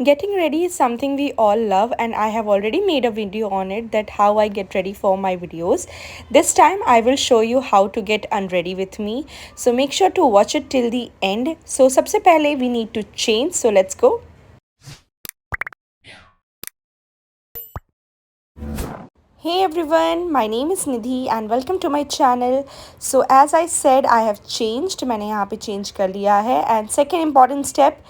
Getting ready is something we all love, and I have already made a video on it, that how I get ready for my videos. This time I will show you how to get unready with me. So make sure to watch it till the end. So सबसे पहले we need to change. So let's go. Hey everyone, my name is Nidhi and welcome to my channel. So as I said, I have changed. मैंने यहाँ पे change कर लिया है. And second important step,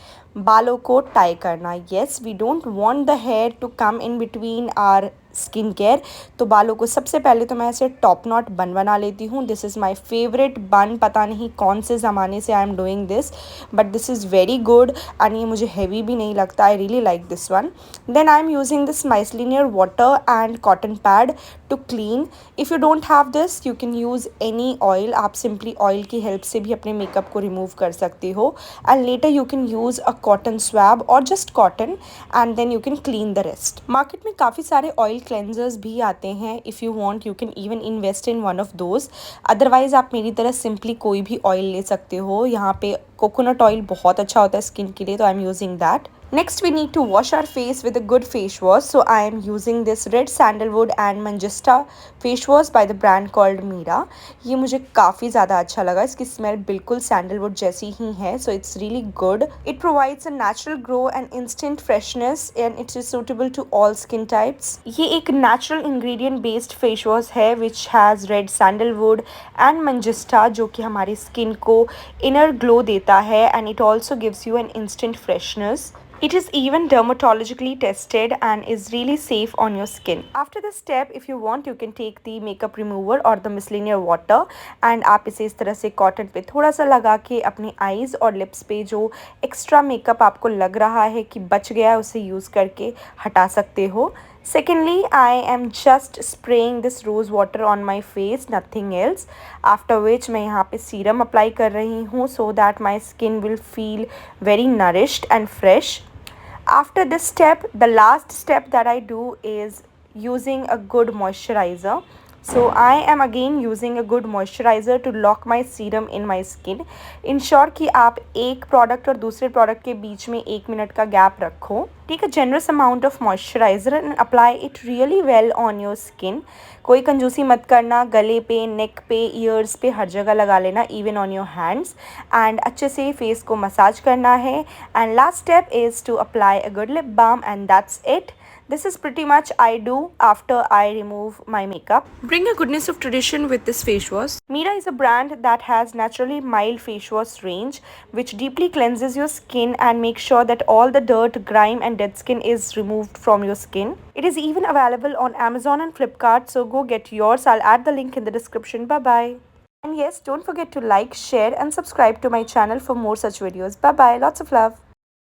बालों को tie करना. Yes, we don't want the hair to come in between our skin care. तो बालों को सबसे पहले तो मैं ऐसे टॉप नॉट बन बना लेती हूँ. दिस इज़ माई फेवरेट बन. पता नहीं कौन से ज़माने से I am doing this, but this is very good and ये मुझे हैवी भी नहीं लगता. I really like this one. Then I am using this micellar water and cotton pad to clean. If you don't have this you can use any oil. आप simply oil की help से भी अपने makeup को remove कर सकते हो. And later you can use a cotton swab और just cotton and then you can clean the rest. Market में काफ़ी सारे ऑयल क्लेंजर्स भी आते हैं. If you want you can even invest in one of those. Otherwise आप मेरी तरह सिंपली कोई भी ऑयल ले सकते हो. यहाँ पे कोकोनट ऑयल बहुत अच्छा होता है स्किन के लिए, तो आई am using that. Next we need to wash our face with a good face wash. So I am using this red sandalwood and manjista face wash by the brand called Meera. ये मुझे काफ़ी ज़्यादा अच्छा लगा. इसकी smell बिल्कुल sandalwood जैसी ही है. So it's really good. It provides a natural glow and instant freshness and it is suitable to all skin types. ये एक natural ingredient based face wash है which has red sandalwood and manjista जो कि हमारी skin को inner glow देता है and it also gives you an instant freshness. It is even dermatologically tested and is really safe on your skin. After this step, if you want, you can take the makeup remover or the micellar water and आप इसे इस तरह से cotton पे थोड़ा सा लगा के अपने आईज और लिप्स पे जो एक्स्ट्रा मेकअप आपको लग रहा है कि बच गया है उसे यूज़ करके हटा सकते हो. Secondly, I am just spraying this rose water on my face, nothing else. After which मैं यहाँ पे सीरम अप्लाई कर रही हूँ so that my skin will feel very nourished and fresh. After this step, the last step that I do is using a good moisturizer. So I am again using a good moisturizer to lock my serum in my skin. Ensure कि आप एक product और दूसरे product के बीच में 1 minute का gap रखो. Take a generous amount of moisturizer and apply it really well on your skin. कोई कंजूसी मत करना. गले पे, नेक पे, ईयर्स पे हर जगह लगा लेना, even on your hands. And अच्छे से फेस को मसाज करना है. And last step is to apply a good lip balm and that's it. This is pretty much I do after I remove my makeup. Bring a goodness of tradition with this face wash. Meera is a brand that has naturally mild face wash range which deeply cleanses your skin and makes sure that all the dirt, grime and dead skin is removed from your skin. It is even available on Amazon and Flipkart, so go get yours. I'll add the link in the description. Bye bye. And yes, don't forget to like, share and subscribe to my channel for more such videos. Bye bye. Lots of love.